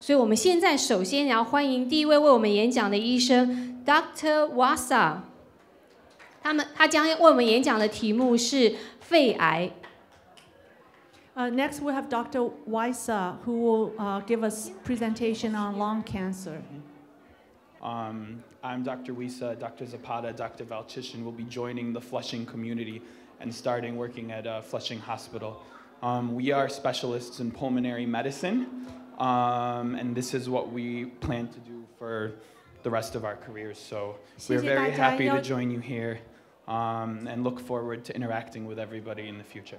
所以我们现在首先要欢迎第一位为我们演讲的医生 Dr. Wisa， 他将为我们演讲的题目是肺癌。Next, we have Dr. Wisa, who will give us presentation on lung cancer. I'm Dr. Wisa, Dr. Zapata, Dr. Valchishin will be joining the Flushing community and starting working at Flushing Hospital. We are specialists in pulmonary medicine, and this is what we plan to do for the rest of our careers. So we're very happy to join you here and look forward to interacting with everybody in the future.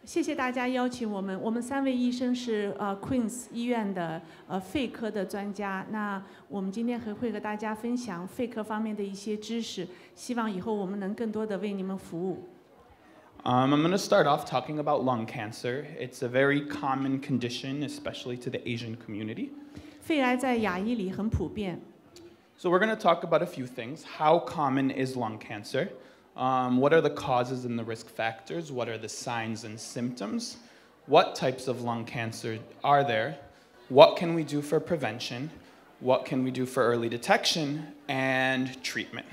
谢谢大家邀请我们。我们3位医生是Queens 医院的肺科的专家。那我们今天会和大家分享肺科方面的一些知识，希望以后我们能更多的为你们服务。I'm going to start off talking about lung cancer. It's a very common condition, especially to the Asian community. 肺癌在亚裔里很普遍。So we're going to talk about a few things. How common is lung cancer? What are the causes and the risk factors? What are the signs and symptoms? What types of lung cancer are there? What can we do for prevention? What can we do for early detection and treatment?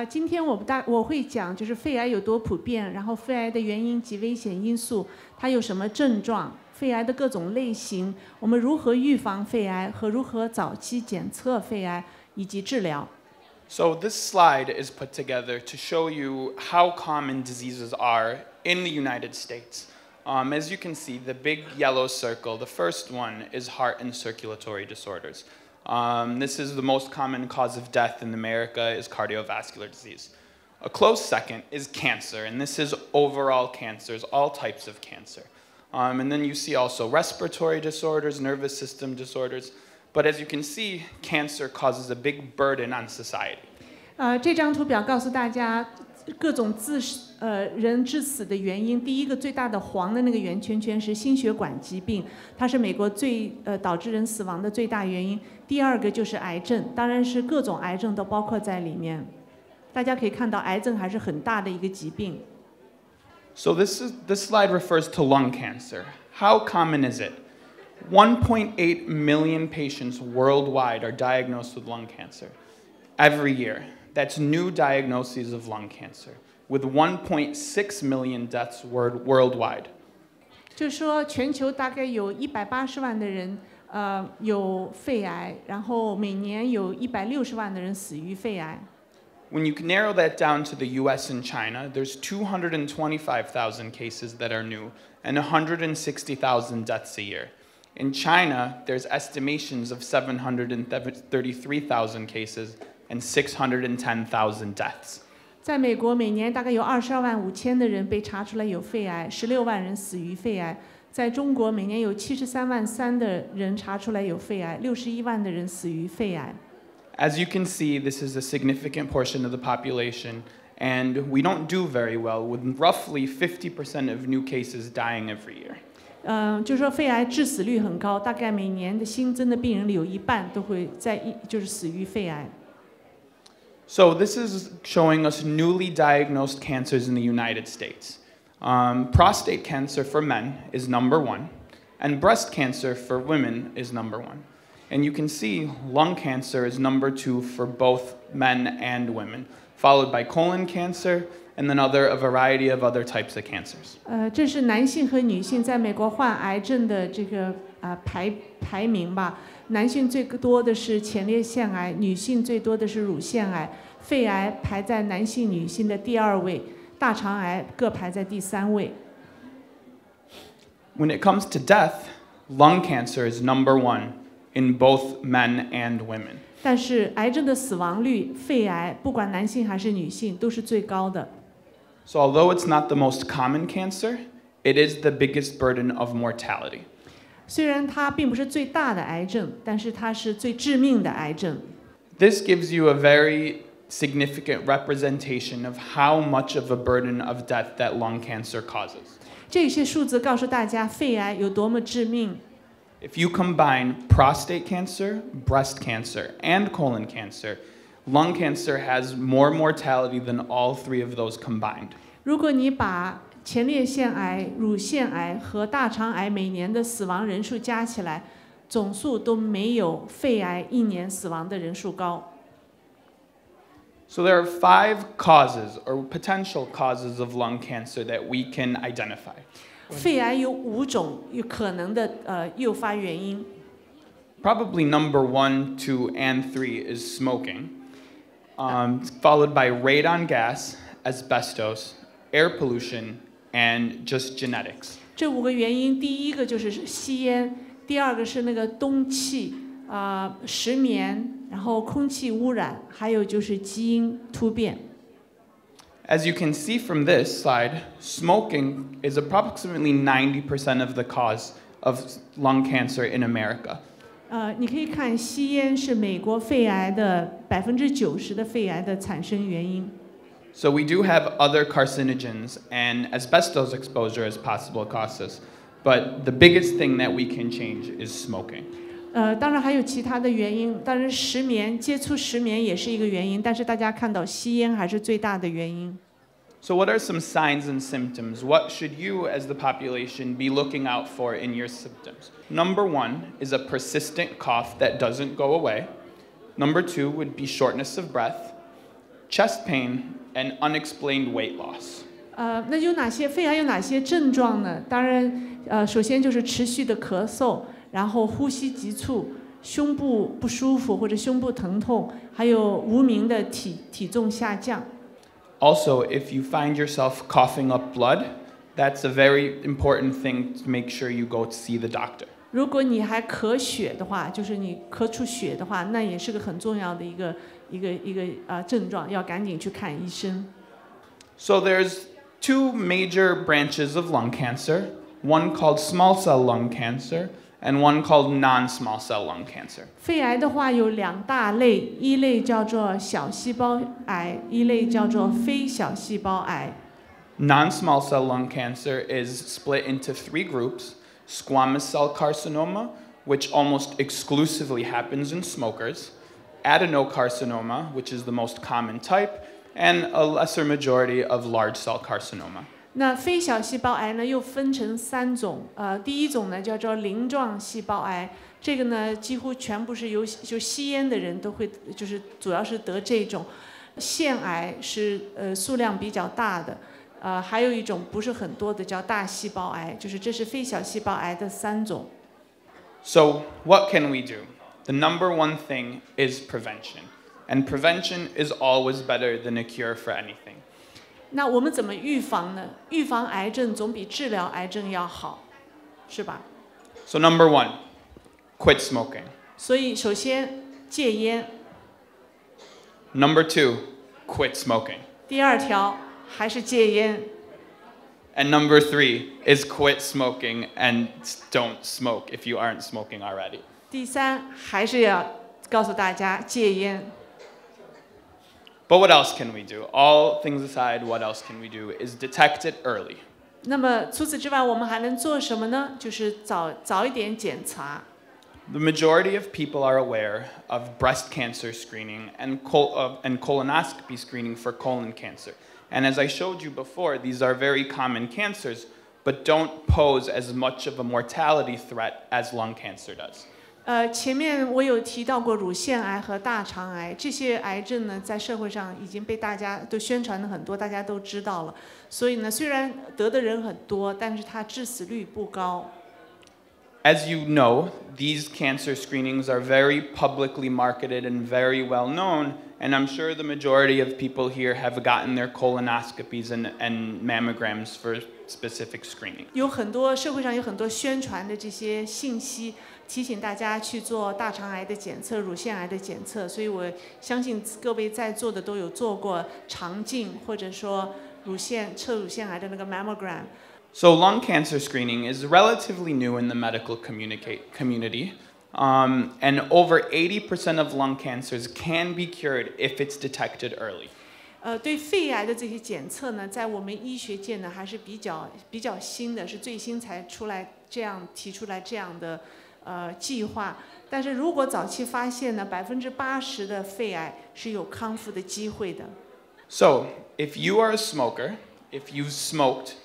今天我会讲就是肺癌有多普遍，然后肺癌的原因及危险因素，它有什么症状，肺癌的各种类型，我们如何预防肺癌和如何早期检测肺癌以及治疗。So this slide is put together to show you how common diseases are in the United States. As you can see, the big yellow circle, the first one is heart and circulatory disorders. This is the most common cause of death in America is cardiovascular disease. A close second is cancer, and this is overall cancers, all types of cancer. And then you see also respiratory disorders, nervous system disorders. But as you can see, cancer causes a big burden on society. 这张图表告诉大家各种人致死的原因。第一个最大的黄的那个圆圈圈是心血管疾病，它是美国导致人死亡的最大原因。第二个就是癌症，当然是各种癌症都包括在里面。大家可以看到，癌症还是很大的一个疾病。So this slide refers to lung cancer. How common is it? 1.8 million patients worldwide are diagnosed with lung cancer every year. That's new diagnoses of lung cancer, with 1.6 million deaths worldwide. 就是说，全球大概有180万的人有肺癌，然后每年有160万的人死于肺癌。When you narrow that down to the U.S. and China, there's 225,000 cases that are new and 160,000 deaths a year. In China, there's estimations of 733,000 cases and 610,000 deaths. 在美国，每年大概有22万5千的人被查出来有肺癌，16万人死于肺癌。在中国，每年有73万3的人查出来有肺癌，61万的人死于肺癌。As you can see, this is a significant portion of the population, and we don't do very well with roughly 50% of new cases dying every year. 就是说肺癌致死率很高，大概每年的新增的病人里有1半都会就是死于肺癌。So this is showing us newly diagnosed cancers in the United States. Prostate cancer for men is number 1, and breast cancer for women is number 1. And you can see lung cancer is number 2 for both men and women, followed by colon cancer, and then a variety of other types of cancers. 这是男性和女性在美国患癌症的这个排名吧。男性最多的是前列腺癌，女性最多的是乳腺癌，肺癌排在男性、女性的第2位，大肠癌各排在第3位。When it comes to death, lung cancer is number 1 in both men and women. 但是癌症的死亡率，肺癌不管男性还是女性都是最高的。So although it's not the most common cancer, it is the biggest burden of mortality. 虽然它并不是最大的癌症，但是它是最致命的癌症。This gives you a very significant representation of how much of a burden of death that lung cancer causes. 这些数字告诉大家肺癌有多么致命。If you combine prostate cancer, breast cancer, and colon cancer, lung cancer has more mortality than all 3 of those combined. 如果你把前列腺癌、乳腺癌和大肠癌每年的死亡人数加起来，总数都没有肺癌1年死亡的人数高。So there are 5 causes or potential causes of lung cancer that we can identify. 肺癌有5种有可能的诱发原因。Probably number 1, 2, and 3 is smoking, followed by radon gas, asbestos, air pollution, and just genetics. 这5个原因，第一个就是吸烟，第二个是那个氡气，石棉，然后空气污染，还有就是基因突变。As you can see from this slide, smoking is approximately 90% of the cause of lung cancer in America. 你可以看吸烟是美国肺癌的90%的肺癌的产生原因。So we do have other carcinogens and asbestos exposure as possible causes, but the biggest thing that we can change is smoking. 当然还有其他的原因，当然石棉接触石棉也是一个原因，但是大家看到吸烟还是最大的原因。So what are some signs and symptoms? What should you as the population be looking out for in your symptoms? Number 1 is a persistent cough that doesn't go away. Number 2 would be shortness of breath, chest pain, and unexplained weight loss. 那有哪些肺癌有哪些症状呢？当然，首先就是持续的咳嗽，然后呼吸急促，胸部不舒服或者胸部疼痛，还有无名的体重下降。Also, if you find yourself coughing up blood, that's a very important thing to make sure you go to see the doctor. 如果你还咳血的话，就是你咳出血的话，那也是个很重要的一个症状，要赶紧去看医生。So there's 2 major branches of lung cancer, one called small cell lung cancer and one called non-small cell lung cancer. 肺癌的话有2大类，一类叫做小细胞癌，一类叫做非小细胞癌。Non-small cell lung cancer is split into 3 groups: squamous cell carcinoma, which almost exclusively happens in smokers, adenocarcinoma, which is the most common type, and a lesser majority of large cell carcinoma. 那非小细胞癌呢，又分成3种。第一种呢叫做鳞状细胞癌，这个呢几乎全部是就吸烟的人都会，就是主要是得这种。腺癌是数量比较大的，还有一种不是很多的叫大细胞癌，就是这是非小细胞癌的3种。So what can we do? The number 1 thing is prevention, and prevention is always better than a cure for anything. 那我们怎么预防呢？预防癌症总比治疗癌症要好，是吧？ So number 1, quit smoking. 所以首先戒烟。Number 2, quit smoking. 第2条还是戒烟。And number 3 is quit smoking and don't smoke if you aren't smoking already. 第3还是要告诉大家戒烟。But what else can we do? All things aside, what else can we do is detect it early. 那么除此之外，我们还能做什么呢？就是早一点检查。The majority of people are aware of breast cancer screening and colonoscopy screening for colon cancer. And as I showed you before, these are very common cancers, but don't pose as much of a mortality threat as lung cancer does. 前面我有提到过乳腺癌和大肠癌，这些癌症呢，在社会上已经被大家都宣传的很多，大家都知道了。所以呢，虽然得的人很多，但是它致死率不高。As you know, these cancer screenings are very publicly marketed and very well known, and I'm sure the majority of people here have gotten their colonoscopies and mammograms for specific screening. 社会上有很多宣传的这些信息，提醒大家去做大肠癌的检测、乳腺癌的检测，所以我相信各位在座的都有做过肠镜或者说测乳腺癌的那个 mammogram。So lung cancer screening is relatively new in the medical community, and over 80% of lung cancers can be cured if it's detected early. 对肺癌的这些检测呢，在我们医学界呢还是比较新的，是最新才提出来这样的计划。但是如果早期发现呢，80%的肺癌是有康复的机会的。So if you are a smoker, if you've smoked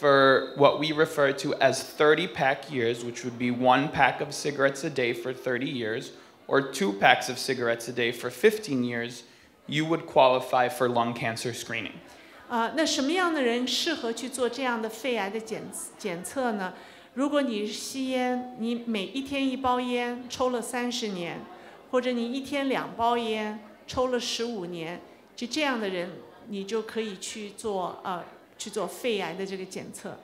for what we refer to as 30-pack years, which would be 1 pack of cigarettes a day for 30 years, or 2 packs of cigarettes a day for 15 years, you would qualify for lung cancer screening. 那什么样的人适合去做这样的肺癌的检测呢？如果你吸烟，你每一天1包烟，抽了30年，或者你一天2包烟，抽了15年，就这样的人，你就可以去做肺癌的这个检测。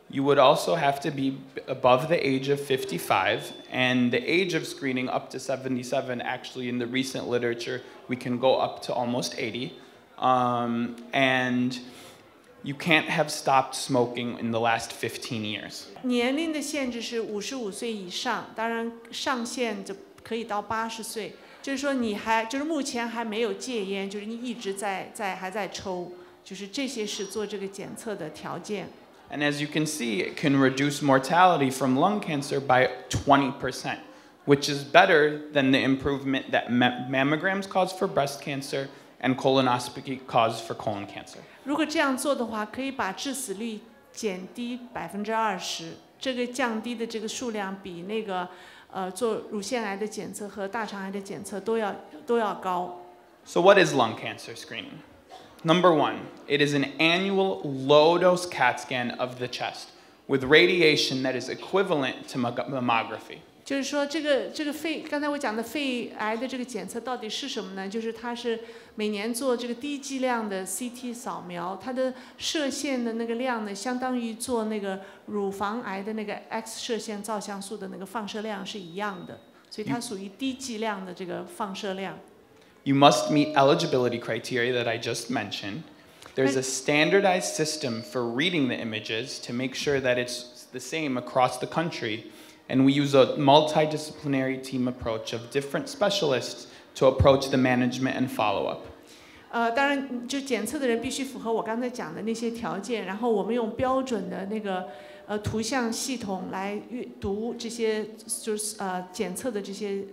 You would also have to be above the age of 55, and the age of screening up to 77. Actually, in the recent literature, we can go up to almost 80. And you can't have stopped smoking in the last 15 years. 年龄的限制是55岁以上，当然上限就可以到80岁。就是说你就是目前还没有戒烟，就是你一直还在抽，就是这些是做这个检测的条件。And as you can see, it can reduce mortality from lung cancer by 20%, which is better than the improvement that mammograms cause for breast cancer and colonoscopy cause for colon cancer. 如果这样做的话，可以把致死率减低20%。这个降低的这个数量比那个做乳腺癌的检测和大肠癌的检测都要高。So what is lung cancer screening? Number 1, it is an annual low-dose CAT scan of the chest with radiation that is equivalent to mammography. 就是说，刚才我讲的肺癌的这个检测到底是什么呢？就是它是每年做这个低剂量的 CT 扫描，它的射线的那个量呢，相当于做那个乳房癌的那个 X 射线照相素的那个放射量是一样的，所以它属于低剂量的这个放射量。You must meet eligibility criteria that I just mentioned. There's a standardized system for reading the images to make sure that it's the same across the country. And we use a multidisciplinary team approach of different specialists to approach the management and follow-up. 当然，就检测的人必须符合我刚才讲的那些条件，然后我们用标准的那个图像系统来阅读这些就是检测的这些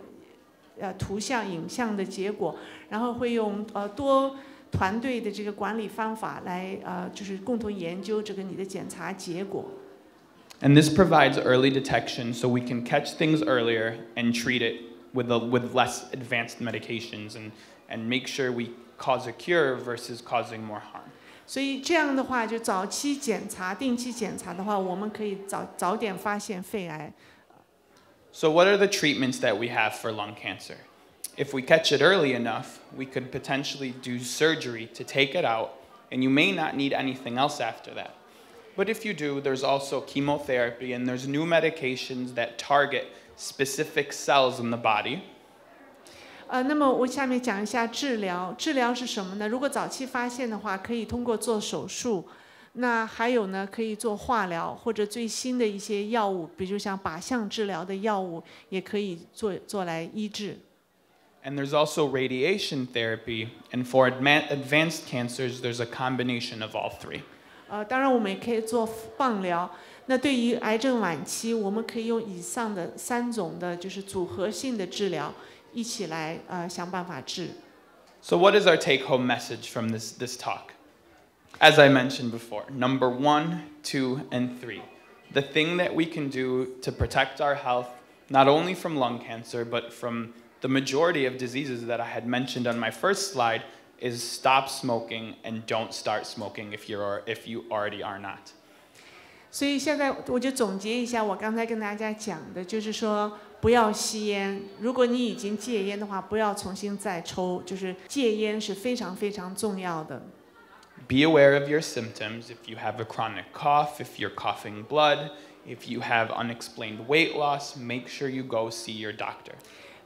图像影像的结果，然后会用多团队的这个管理方法来就是共同研究这个你的检查结果。And this provides early detection so we can catch things earlier and treat it with less advanced medications and make sure we cause a cure versus causing more harm. 所以这样的话，就早期检查、定期检查的话，我们可以早点发现肺癌。So what are the treatments that we have for lung cancer? If we catch it early enough, we could potentially do surgery to take it out, and you may not need anything else after that. But if you do, there's also chemotherapy, and there's new medications that target specific cells in the body. 那么我下面讲一下治疗。治疗是什么呢？如果早期发现的话，可以通过做手术。那还有呢，可以做化疗或者最新的一些药物，比如像靶向治疗的药物，也可以做来医治。And there's also radiation therapy, and for advanced cancers, there's a combination of all 3. 当然我们也可以做放疗。那对于癌症晚期，我们可以用以上的3种的，就是组合性的治疗，一起来想办法治。So what is our take-home message from this talk? As I mentioned before, number 1, 2, and 3. The thing that we can do to protect our health, not only from lung cancer, but from the majority of diseases that I had mentioned on my first slide, is stop smoking and don't start smoking if you already are not. 所以现在我就总结一下我刚才跟大家讲的，就是说不要吸烟。如果你已经戒烟的话，不要重新再抽，就是戒烟是非常非常重要的。Be aware of your symptoms. If you have a chronic cough, if you're coughing blood, if you have unexplained weight loss, make sure you go see your doctor.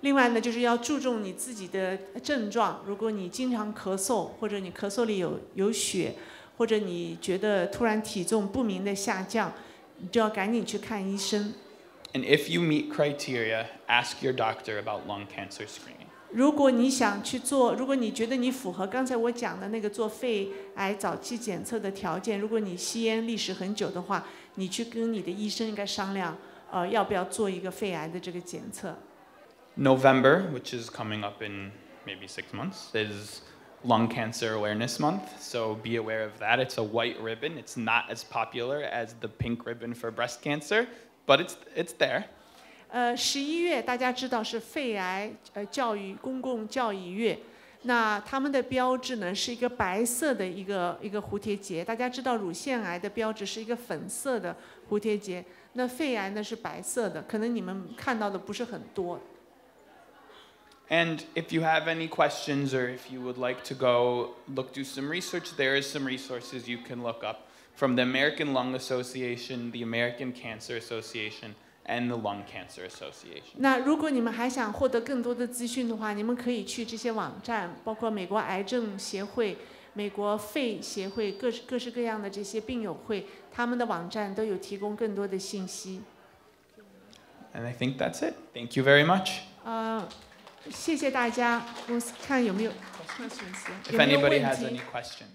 另外呢，就是要注重你自己的症状。如果你经常咳嗽，或者你咳嗽里有血，或者你觉得突然体重不明的下降，你就要赶紧去看医生。And if you meet criteria, ask your doctor about lung cancer screening. 如果你想去做，如果你觉得你符合刚才我讲的那个做肺癌早期检测的条件，如果你吸烟历史很久的话，你去跟你的医生应该商量，要不要做一个肺癌的这个检测。November, which is coming up in maybe 6 months, is Lung Cancer Awareness Month, so be aware of that. It's a white ribbon. It's not as popular as the pink ribbon for breast cancer, but it's there. 11月大家知道是肺癌教育公共教育月，那他们的标志呢是一个白色的一个蝴蝶结。大家知道乳腺癌的标志是一个粉色的蝴蝶结，那肺癌呢是白色的，可能你们看到的不是很多。And if you have any questions or if you would like to go do some research, there is some resources you can look up from the American Lung Association, the American Cancer Association, and the Lung Cancer Association. 那如果你们还想获得更多的资讯的话，你们可以去这些网站，包括美国癌症协会、美国肺协会、各式各样的这些病友会，他们的网站都有提供更多的信息。And I think that's it. Thank you very much. 谢谢大家，我看有没有 questions， If anybody has any questions.